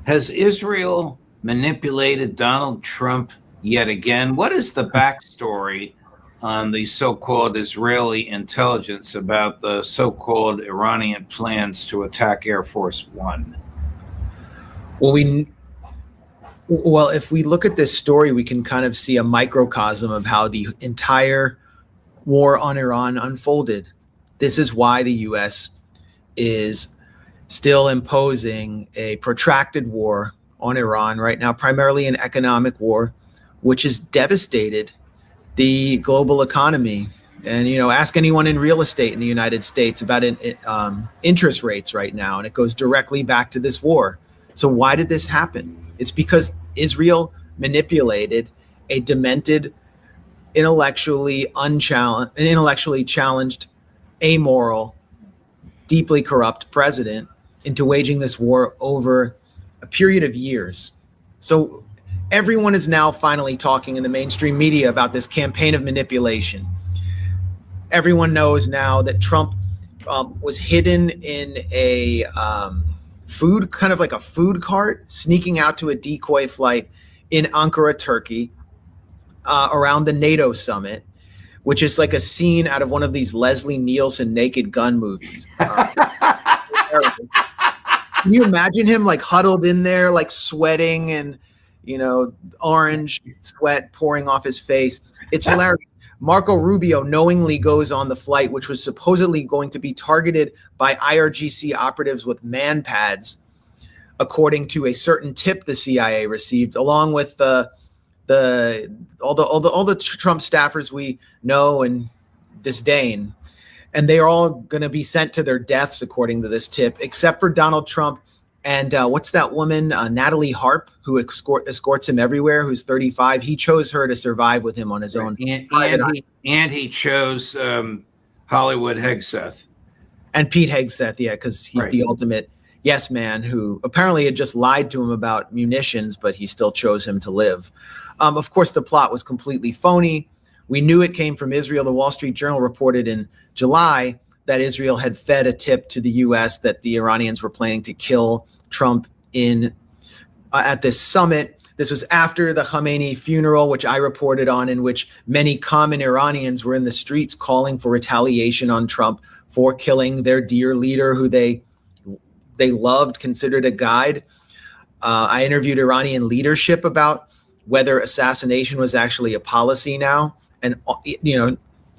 Has Israel manipulated Donald Trump yet again? What is the backstory on the so-called Israeli intelligence about the so-called Iranian plans to attack Air Force One? Well, if we look at this story, we can kind of see a microcosm of how the entire war on Iran unfolded. This is why the U.S. is still imposing a protracted war on Iran right now, primarily an economic war, which has devastated the global economy. And, ask anyone in real estate in the United States about interest rates right now, and it goes directly back to this war. So why did this happen? It's because Israel manipulated a demented, intellectually challenged, amoral, deeply corrupt president into waging this war over a period of years. So everyone is now finally talking in the mainstream media about this campaign of manipulation. Everyone knows now that Trump was hidden in a food cart, sneaking out to a decoy flight in Ankara, Turkey, around the NATO summit, which is like a scene out of one of these Leslie Nielsen Naked Gun movies. Can you imagine him like huddled in there, like sweating and, orange sweat pouring off his face? It's hilarious. Marco Rubio knowingly goes on the flight, which was supposedly going to be targeted by IRGC operatives with man pads, according to a certain tip the CIA received, along with all the Trump staffers we know and disdain. And they are all going to be sent to their deaths, according to this tip, except for Donald Trump and what's that woman, Natalie Harp, who escorts him everywhere, who's 35. He chose her to survive with him on his own. And he chose Hollywood Hegseth. And Pete Hegseth, yeah, because he's the ultimate yes man who apparently had just lied to him about munitions, but he still chose him to live. Of course, the plot was completely phony. We knew it came from Israel. The Wall Street Journal reported in July that Israel had fed a tip to the U.S. that the Iranians were planning to kill Trump at this summit. This was after the Khamenei funeral, which I reported on, in which many common Iranians were in the streets calling for retaliation on Trump for killing their dear leader, who they loved, considered a guide. I interviewed Iranian leadership about whether assassination was actually a policy now. And,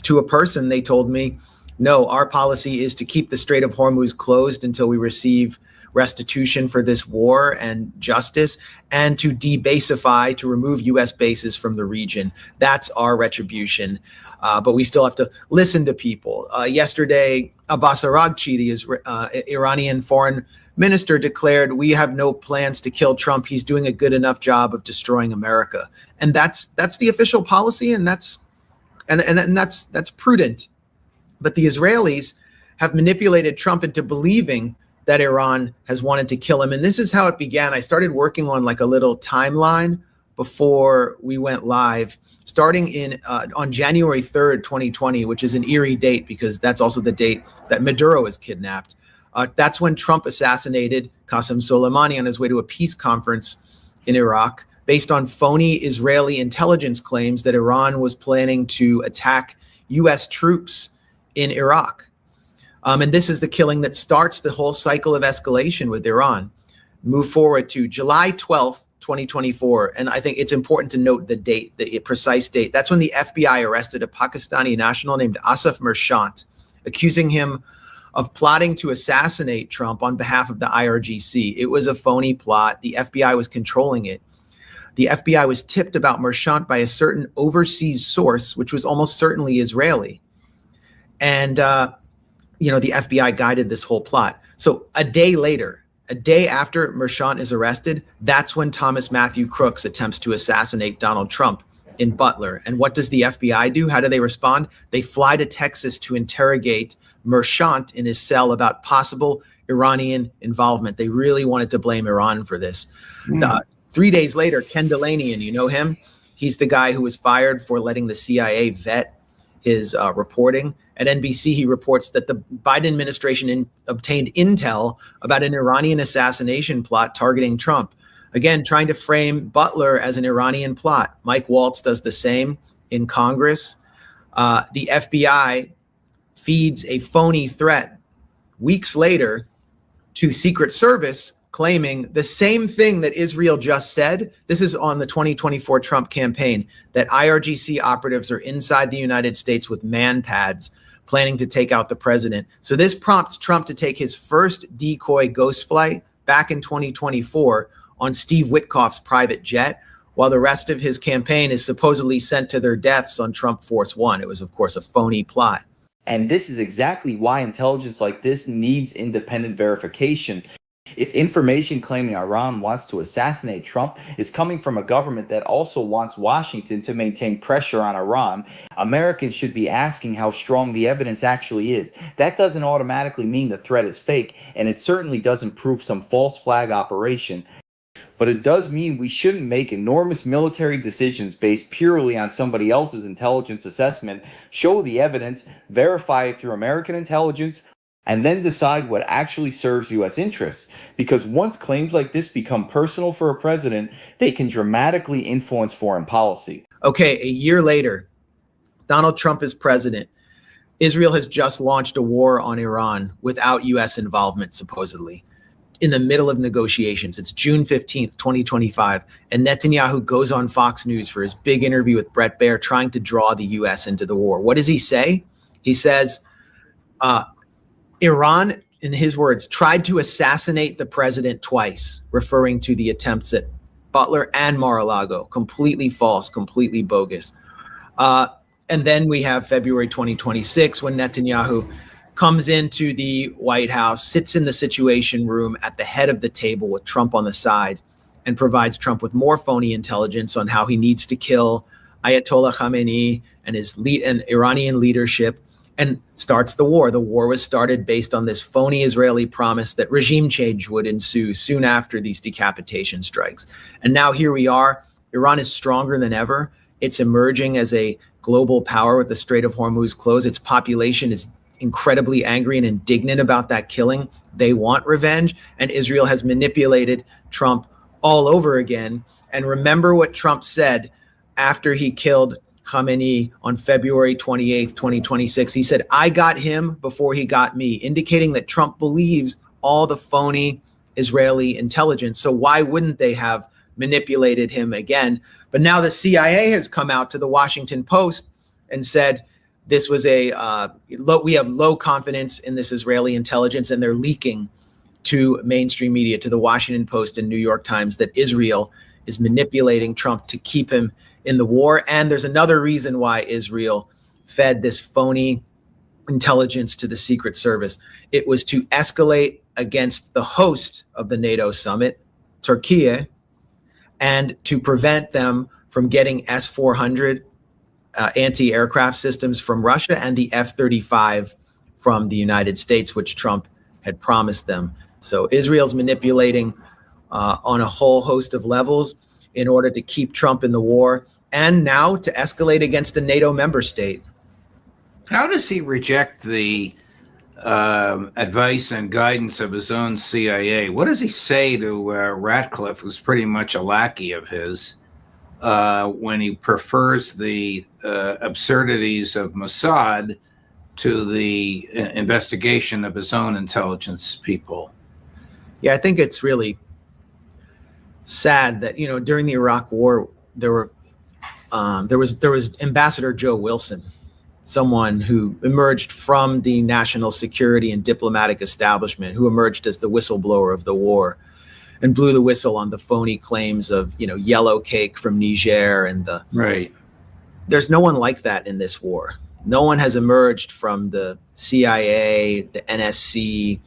to a person, they told me, no, our policy is to keep the Strait of Hormuz closed until we receive restitution for this war and justice, and to debasify, to remove U.S. bases from the region. That's our retribution. But we still have to listen to people. Yesterday, Abbas Araghchi, the Iranian foreign minister, declared, we have no plans to kill Trump. He's doing a good enough job of destroying America. And that's the official policy, and that's prudent. But the Israelis have manipulated Trump into believing that Iran has wanted to kill him. And this is how it began. I started working on like a little timeline before we went live, starting on January 3rd, 2020, which is an eerie date because that's also the date that Maduro was kidnapped. That's when Trump assassinated Qasem Soleimani on his way to a peace conference in Iraq, based on phony Israeli intelligence claims that Iran was planning to attack U.S. troops in Iraq. And this is the killing that starts the whole cycle of escalation with Iran. Move forward to July 12th, 2024. And I think it's important to note the date, the precise date. That's when the FBI arrested a Pakistani national named Asif Mershant, accusing him of plotting to assassinate Trump on behalf of the IRGC. It was a phony plot. The FBI was controlling it. The FBI was tipped about Mershant by a certain overseas source, which was almost certainly Israeli. And, the FBI guided this whole plot. So a day after Mershant is arrested, that's when Thomas Matthew Crooks attempts to assassinate Donald Trump in Butler. And what does the FBI do? How do they respond? They fly to Texas to interrogate Mershant in his cell about possible Iranian involvement. They really wanted to blame Iran for this. 3 days later, Ken Delaney, and you know him, he's the guy who was fired for letting the CIA vet his reporting. At NBC, he reports that the Biden administration obtained intel about an Iranian assassination plot targeting Trump. Again, trying to frame Butler as an Iranian plot. Mike Waltz does the same in Congress. The FBI feeds a phony threat weeks later to Secret Service, claiming the same thing that Israel just said. This is on the 2024 Trump campaign, that IRGC operatives are inside the United States with man pads planning to take out the president. So this prompts Trump to take his first decoy ghost flight back in 2024 on Steve Witkoff's private jet, while the rest of his campaign is supposedly sent to their deaths on Trump Force One. It was, of course, a phony plot. And this is exactly why intelligence like this needs independent verification. If information claiming Iran wants to assassinate Trump is coming from a government that also wants Washington to maintain pressure on Iran, Americans should be asking how strong the evidence actually is. That doesn't automatically mean the threat is fake, and it certainly doesn't prove some false flag operation. But it does mean we shouldn't make enormous military decisions based purely on somebody else's intelligence assessment, show the evidence, verify it through American intelligence, and then decide what actually serves U.S. interests. Because once claims like this become personal for a president, they can dramatically influence foreign policy. Okay, a year later, Donald Trump is president. Israel has just launched a war on Iran without U.S. involvement, supposedly, in the middle of negotiations. It's June 15th, 2025, and Netanyahu goes on Fox News for his big interview with Bret Baier, trying to draw the U.S. into the war. What does he say? He says, Iran, in his words, tried to assassinate the president twice, referring to the attempts at Butler and Mar-a-Lago. Completely false, completely bogus. And then we have February 2026, when Netanyahu comes into the White House, sits in the Situation Room at the head of the table with Trump on the side, and provides Trump with more phony intelligence on how he needs to kill Ayatollah Khamenei and his Iranian leadership, and starts the war. The war was started based on this phony Israeli promise that regime change would ensue soon after these decapitation strikes. And now here we are. Iran is stronger than ever. It's emerging as a global power with the Strait of Hormuz closed. Its population is incredibly angry and indignant about that killing. They want revenge, and Israel has manipulated Trump all over again. And remember what Trump said after he killed Khamenei on February 28th, 2026. He said, I got him before he got me, indicating that Trump believes all the phony Israeli intelligence. So why wouldn't they have manipulated him again? But now the CIA has come out to the Washington Post and said, this was we have low confidence in this Israeli intelligence, and they're leaking to mainstream media, to the Washington Post and New York Times, that Israel is manipulating Trump to keep him in the war. And there's another reason why Israel fed this phony intelligence to the Secret Service. It was to escalate against the host of the NATO summit, Turkey, and to prevent them from getting S-400 anti-aircraft systems from Russia and the F-35 from the United States, which Trump had promised them. So Israel's manipulating on a whole host of levels in order to keep Trump in the war, and now to escalate against a NATO member state. How does he reject the advice and guidance of his own CIA? What does he say to Ratcliffe, who's pretty much a lackey of his, when he prefers the absurdities of Mossad to the investigation of his own intelligence people? Yeah, I think it's really sad that, during the Iraq War, there was Ambassador Joe Wilson, someone who emerged from the national security and diplomatic establishment, who emerged as the whistleblower of the war and blew the whistle on the phony claims of, yellow cake from Niger and the right. There's no one like that in this war. No one has emerged from the CIA, the NSC,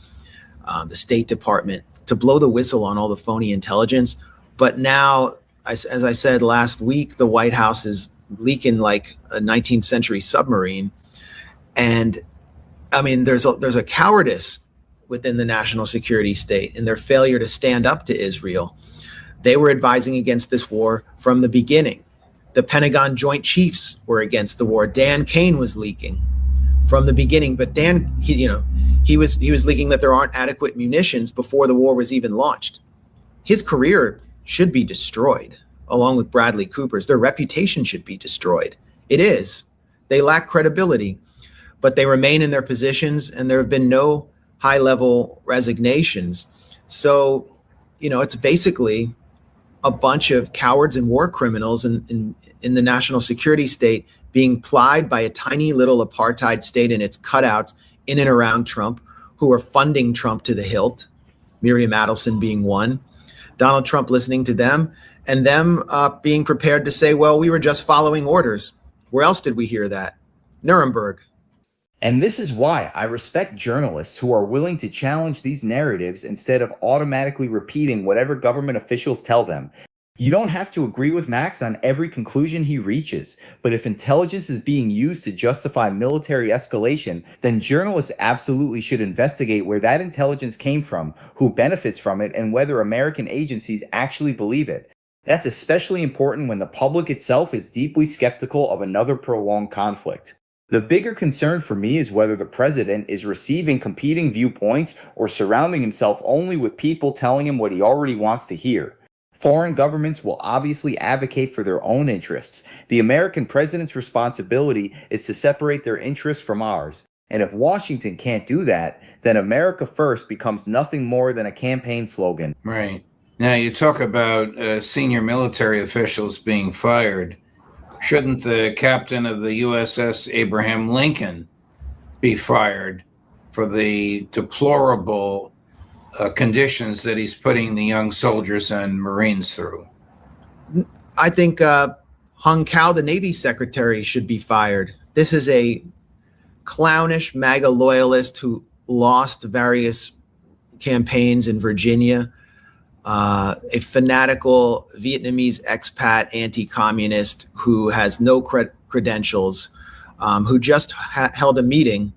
the State Department to blow the whistle on all the phony intelligence. But now, as I said last week, the White House is leaking like a 19th century submarine. And I mean, there's a cowardice within the national security state in their failure to stand up to Israel. They were advising against this war from the beginning. The Pentagon Joint Chiefs were against the war. Dan Kane was leaking from the beginning, but Dan, he was leaking that there aren't adequate munitions before the war was even launched. His career should be destroyed, along with Bradley Cooper's. Their reputation should be destroyed. It is. They lack credibility, but they remain in their positions, and there have been no high-level resignations. So, it's basically a bunch of cowards and war criminals in the national security state being plied by a tiny little apartheid state and its cutouts in and around Trump, who are funding Trump to the hilt, Miriam Adelson being one, Donald Trump listening to them, and them being prepared to say, well, we were just following orders. Where else did we hear that? Nuremberg. And this is why I respect journalists who are willing to challenge these narratives instead of automatically repeating whatever government officials tell them. You don't have to agree with Max on every conclusion he reaches, but if intelligence is being used to justify military escalation, then journalists absolutely should investigate where that intelligence came from, who benefits from it, and whether American agencies actually believe it. That's especially important when the public itself is deeply skeptical of another prolonged conflict. The bigger concern for me is whether the president is receiving competing viewpoints or surrounding himself only with people telling him what he already wants to hear. Foreign governments will obviously advocate for their own interests. The American president's responsibility is to separate their interests from ours. And if Washington can't do that, then America First becomes nothing more than a campaign slogan. Right. Now, you talk about senior military officials being fired. Shouldn't the captain of the USS Abraham Lincoln be fired for the deplorable conditions that he's putting the young soldiers and Marines through? I think Hung Cao, the Navy Secretary, should be fired. This is a clownish MAGA loyalist who lost various campaigns in Virginia, a fanatical Vietnamese expat anti-communist who has no credentials, who just held a meeting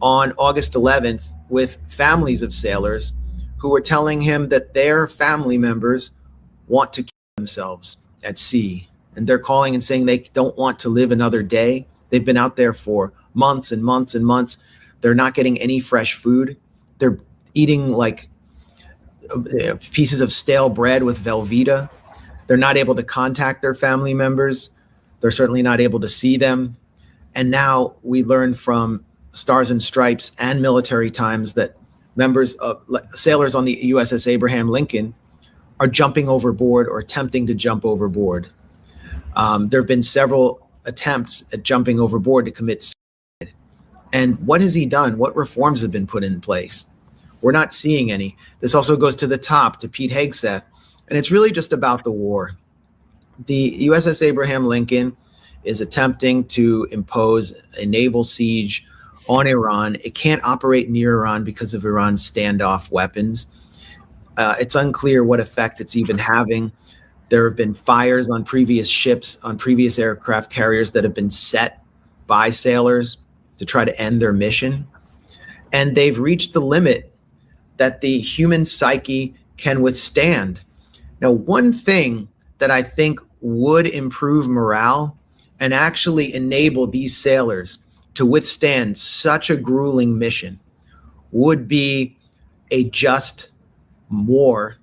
on August 11th with families of sailors who were telling him that their family members want to kill themselves at sea. And they're calling and saying they don't want to live another day. They've been out there for months and months and months. They're not getting any fresh food. They're eating like pieces of stale bread with Velveeta. They're not able to contact their family members. They're certainly not able to see them. And now we learn from Stars and Stripes and Military Times that members of sailors on the USS Abraham Lincoln are jumping overboard or attempting to jump overboard. There have been several attempts at jumping overboard to commit suicide. And what has he done? What reforms have been put in place? We're not seeing any. This also goes to the top, to Pete Hegseth. And it's really just about the war. The USS Abraham Lincoln is attempting to impose a naval siege on Iran. It can't operate near Iran because of Iran's standoff weapons. It's unclear what effect it's even having. There have been fires on previous ships, on previous aircraft carriers that have been set by sailors to try to end their mission. And they've reached the limit that the human psyche can withstand. Now, one thing that I think would improve morale and actually enable these sailors to withstand such a grueling mission would be a just war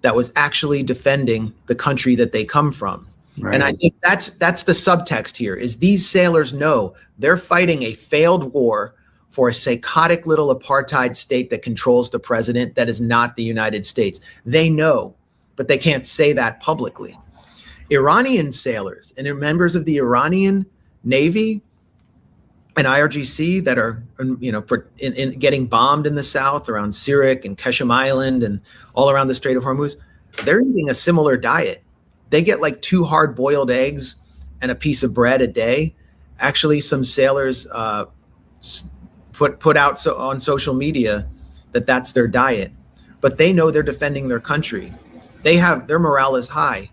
that was actually defending the country that they come from. Right. And I think that's the subtext here, is these sailors know they're fighting a failed war for a psychotic little apartheid state that controls the president that is not the United States. They know, but they can't say that publicly. Iranian sailors and members of the Iranian Navy and IRGC that are, getting bombed in the south around Sirik and Keshem Island and all around the Strait of Hormuz, they're eating a similar diet. They get like 2 hard-boiled eggs and a piece of bread a day. Actually, some sailors put out on social media that that's their diet, but they know they're defending their country. Their morale is high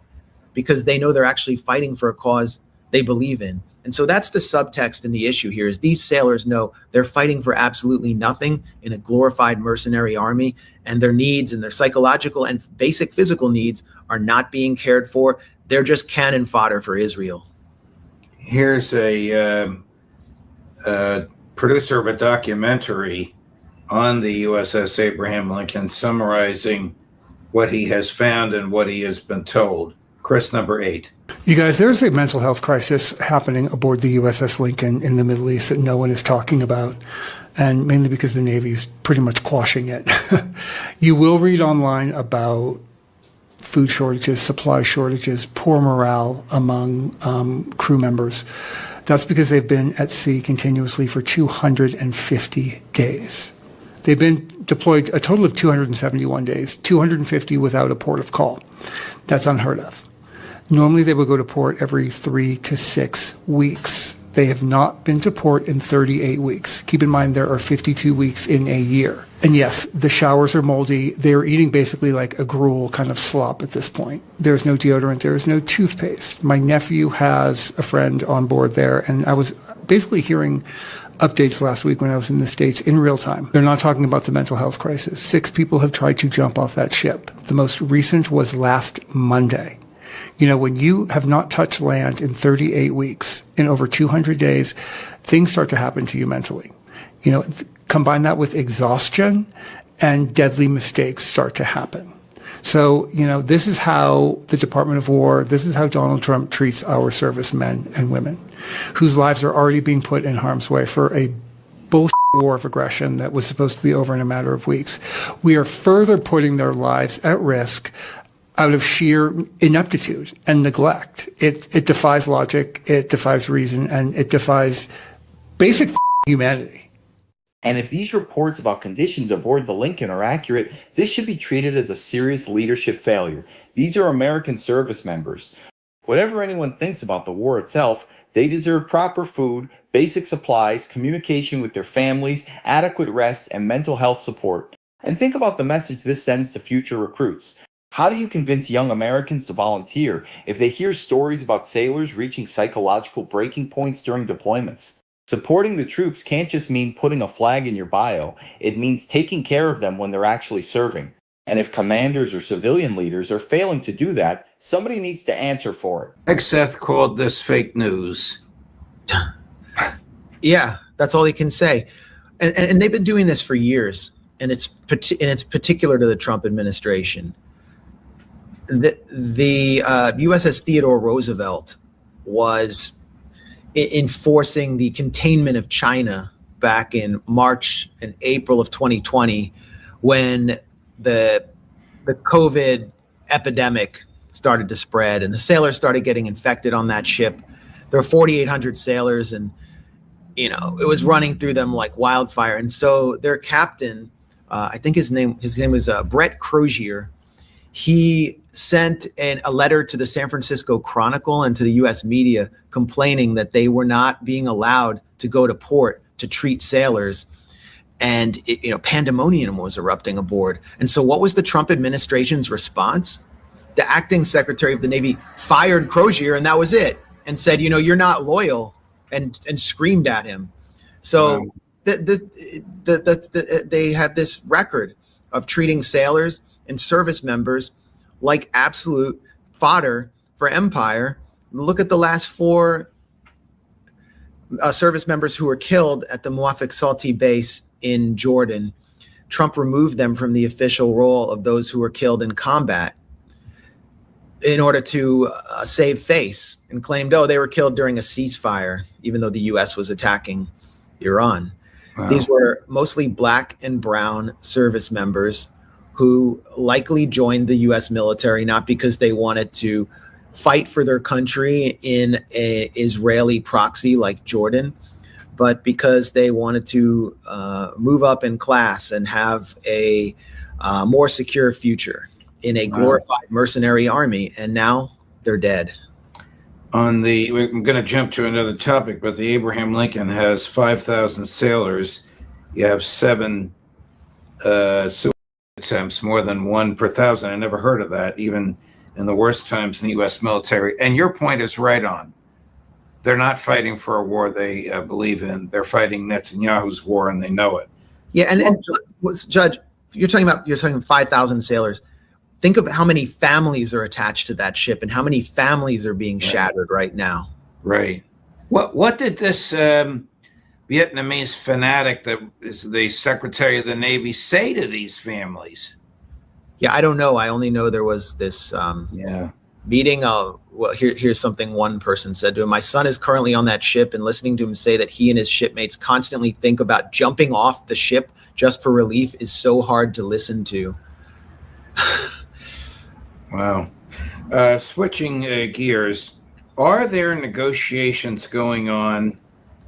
because they know they're actually fighting for a cause they believe in. And so that's the subtext in the issue here, is these sailors know they're fighting for absolutely nothing in a glorified mercenary army, and their needs and their psychological and basic physical needs are not being cared for. They're just cannon fodder for Israel. Here's a producer of a documentary on the USS Abraham Lincoln summarizing what he has found and what he has been told. Chris, number 8. You guys, there's a mental health crisis happening aboard the USS Lincoln in the Middle East that no one is talking about, and mainly because the Navy's pretty much quashing it. You will read online about food shortages, supply shortages, poor morale among crew members. That's because they've been at sea continuously for 250 days. They've been deployed a total of 271 days, 250 without a port of call. That's unheard of. Normally, they would go to port every 3 to 6 weeks. They have not been to port in 38 weeks. Keep in mind, there are 52 weeks in a year. And yes, the showers are moldy. They are eating basically like a gruel kind of slop at this point. There's no deodorant. There is no toothpaste. My nephew has a friend on board there, and I was basically hearing updates last week when I was in the States in real time. They're not talking about the mental health crisis. 6 people have tried to jump off that ship. The most recent was last Monday. You know, when you have not touched land in 38 weeks, in over 200 days, things start to happen to you mentally. You know, combine that with exhaustion and deadly mistakes start to happen. So, you know, this is how the Department of War, this is how Donald Trump treats our servicemen and women whose lives are already being put in harm's way for a bullshit war of aggression that was supposed to be over in a matter of weeks. We are further putting their lives at risk out of sheer ineptitude and neglect. It defies logic, it defies reason, and it defies basic humanity. And if these reports about conditions aboard the Lincoln are accurate, this should be treated as a serious leadership failure. These are American service members. Whatever anyone thinks about the war itself, they deserve proper food, basic supplies, communication with their families, adequate rest, and mental health support. And think about the message this sends to future recruits. How do you convince young Americans to volunteer if they hear stories about sailors reaching psychological breaking points during deployments? Supporting the troops can't just mean putting a flag in your bio. It means taking care of them when they're actually serving. And if commanders or civilian leaders are failing to do that, somebody needs to answer for it. Seth called this fake news. Yeah, that's all he can say. And they've been doing this for years, and it's particular to the Trump administration. The USS Theodore Roosevelt was enforcing the containment of China back in March and April of 2020 when the COVID epidemic started to spread and the sailors started getting infected on that ship. There were 4,800 sailors, and you know, it was running through them like wildfire. And so their captain, I think his name was Brett Crozier. He sent a letter to the San Francisco Chronicle and to the U.S. media complaining that they were not being allowed to go to port to treat sailors. And pandemonium was erupting aboard. And so what was the Trump administration's response? The acting Secretary of the Navy fired Crozier, and that was it, and said, you're not loyal, and screamed at him. So they have this record of treating sailors and service members like absolute fodder for empire. Look at the last 4 service members who were killed at the Muwafaq Salti base in Jordan. Trump removed them from the official role of those who were killed in combat in order to save face, and claimed, they were killed during a ceasefire, even though the U.S. was attacking Iran. Wow. These were mostly black and brown service members who likely joined the U.S. military not because they wanted to fight for their country in an Israeli proxy like Jordan, but because they wanted to move up in class and have a more secure future in a glorified mercenary army. And now they're dead. I'm going to jump to another topic, but the Abraham Lincoln has 5,000 sailors. You have 7 suicide attempts, more than 1 per 1,000. I never heard of that, even in the worst times in the U.S. military. And your point is right on. They're not fighting for a war they believe in. They're fighting Netanyahu's war, and they know it. Yeah, and Judge, you're talking 5,000 sailors. Think of how many families are attached to that ship and how many families are being shattered right now. Right. What did this Vietnamese fanatic that is the Secretary of the Navy say to these families? Yeah, I don't know. I only know there was this Yeah. meeting. Well, here's something one person said to him. My son is currently on that ship, and listening to him say that he and his shipmates constantly think about jumping off the ship just for relief is so hard to listen to. Wow. Switching gears, are there negotiations going on,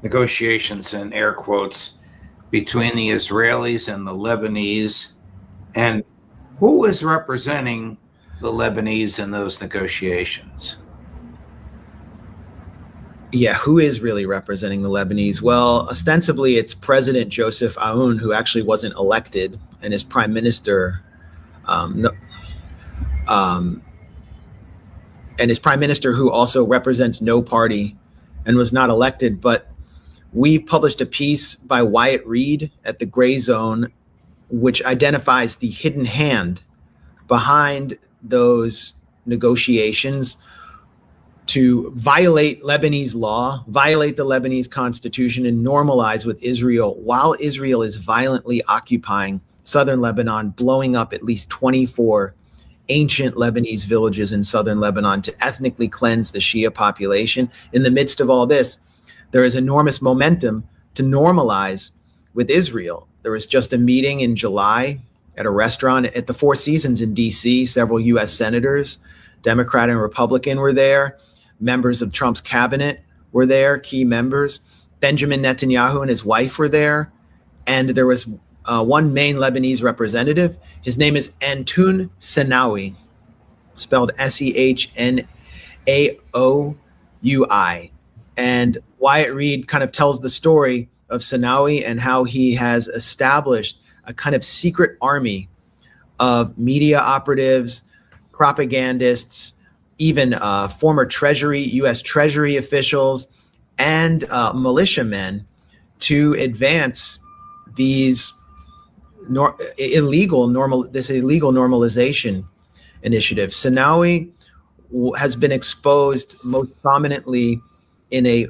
negotiations in air quotes, between the Israelis and the Lebanese? And who is representing the Lebanese in those negotiations? Yeah, who is really representing the Lebanese? Well, ostensibly it's President Joseph Aoun, who actually wasn't elected, and his prime minister, who also represents no party and was not elected. But we published a piece by Wyatt Reed at the Gray Zone, which identifies the hidden hand behind those negotiations to violate Lebanese law, violate the Lebanese constitution, and normalize with Israel while Israel is violently occupying southern Lebanon, blowing up at least 24 ancient Lebanese villages in southern Lebanon to ethnically cleanse the Shia population. In the midst of all this, there is enormous momentum to normalize with Israel. There was just a meeting in July at a restaurant at the Four Seasons in DC. Several U.S. senators, Democrat and Republican, were there. Members of Trump's cabinet were there, key members. Benjamin Netanyahu and his wife were there. And there was one main Lebanese representative. His name is Antoun Senawi, spelled Sehnaoui. And Wyatt Reed kind of tells the story of Senawi and how he has established a kind of secret army of media operatives, propagandists, even former U.S. Treasury officials, and militiamen to advance these illegal normalization initiative. Senawi has been exposed most prominently in a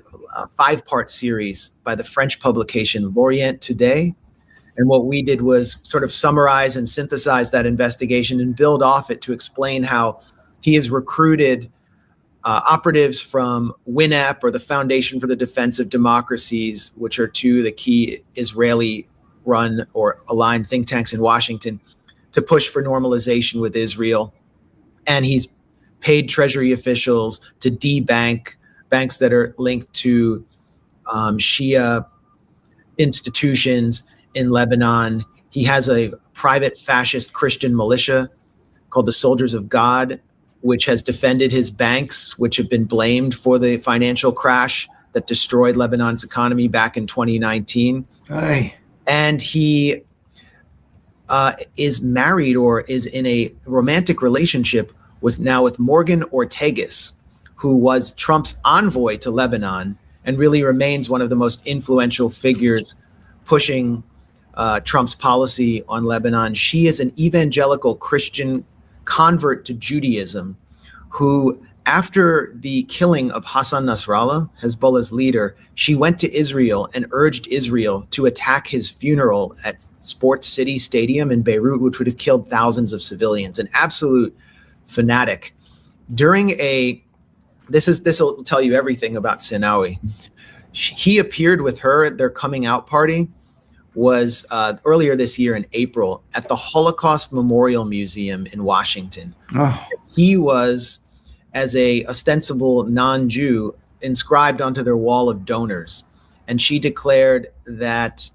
5-part series by the French publication L'Orient Today. And what we did was sort of summarize and synthesize that investigation and build off it to explain how he has recruited operatives from WINEP, or the Foundation for the Defense of Democracies, which are two of the key Israeli-run or aligned think tanks in Washington, to push for normalization with Israel. And he's paid Treasury officials to debank banks that are linked to Shia institutions in Lebanon. He has a private fascist Christian militia called the Soldiers of God, which has defended his banks, which have been blamed for the financial crash that destroyed Lebanon's economy back in 2019. Aye. And he is married or is in a romantic relationship with Morgan Ortagus, who was Trump's envoy to Lebanon and really remains one of the most influential figures pushing Trump's policy on Lebanon. She is an evangelical Christian convert to Judaism who, after the killing of Hassan Nasrallah, Hezbollah's leader, she went to Israel and urged Israel to attack his funeral at Sports City Stadium in Beirut, which would have killed thousands of civilians. An absolute fanatic. This will tell you everything about Senawi. He appeared with her at their coming out party, was earlier this year in April at the Holocaust Memorial Museum in Washington. Oh. He was, as a ostensible non-Jew, inscribed onto their wall of donors. And she declared that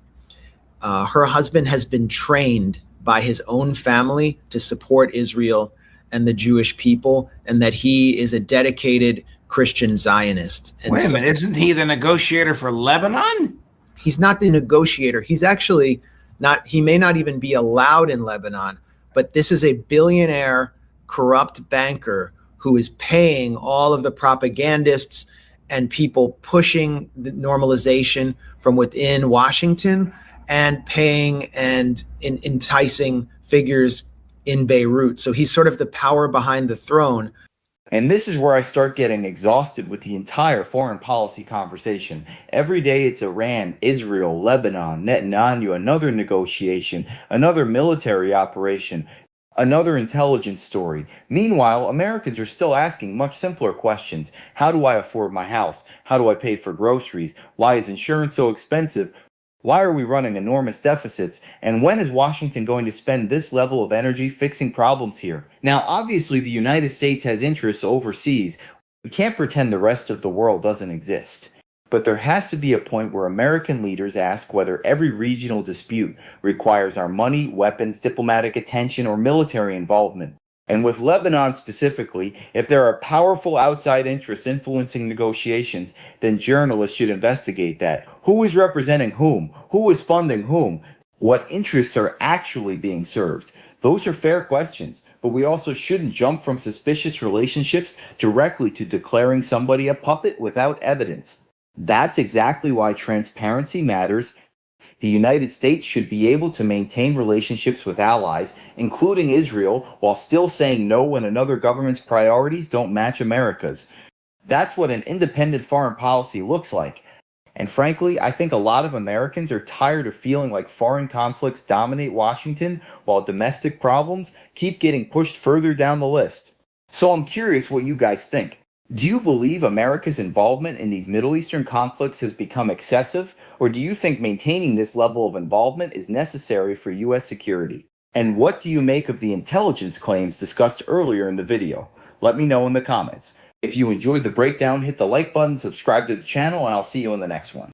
her husband has been trained by his own family to support Israel and the Jewish people, and that he is a dedicated Christian Zionist. And wait a minute, isn't he the negotiator for Lebanon? He's not the negotiator. He's actually not, he may not even be allowed in Lebanon, but this is a billionaire, corrupt banker who is paying all of the propagandists and people pushing the normalization from within Washington, and paying and enticing figures in Beirut. So he's sort of the power behind the throne. And this is where I start getting exhausted with the entire foreign policy conversation. Every day it's Iran, Israel, Lebanon, Netanyahu, another negotiation, another military operation, another intelligence story. Meanwhile, Americans are still asking much simpler questions. How do I afford my house? How do I pay for groceries? Why is insurance so expensive? Why are we running enormous deficits? And when is Washington going to spend this level of energy fixing problems here? Now, obviously, the United States has interests overseas. We can't pretend the rest of the world doesn't exist. But there has to be a point where American leaders ask whether every regional dispute requires our money, weapons, diplomatic attention, or military involvement. And with Lebanon specifically, if there are powerful outside interests influencing negotiations, then journalists should investigate that. Who is representing whom? Who is funding whom? What interests are actually being served? Those are fair questions, but we also shouldn't jump from suspicious relationships directly to declaring somebody a puppet without evidence. That's exactly why transparency matters. The United States should be able to maintain relationships with allies, including Israel, while still saying no when another government's priorities don't match America's. That's what an independent foreign policy looks like. And frankly, I think a lot of Americans are tired of feeling like foreign conflicts dominate Washington while domestic problems keep getting pushed further down the list. So I'm curious what you guys think. Do you believe America's involvement in these Middle Eastern conflicts has become excessive, or do you think maintaining this level of involvement is necessary for U.S. security? And what do you make of the intelligence claims discussed earlier in the video? Let me know in the comments. If you enjoyed the breakdown, hit the like button, subscribe to the channel, and I'll see you in the next one.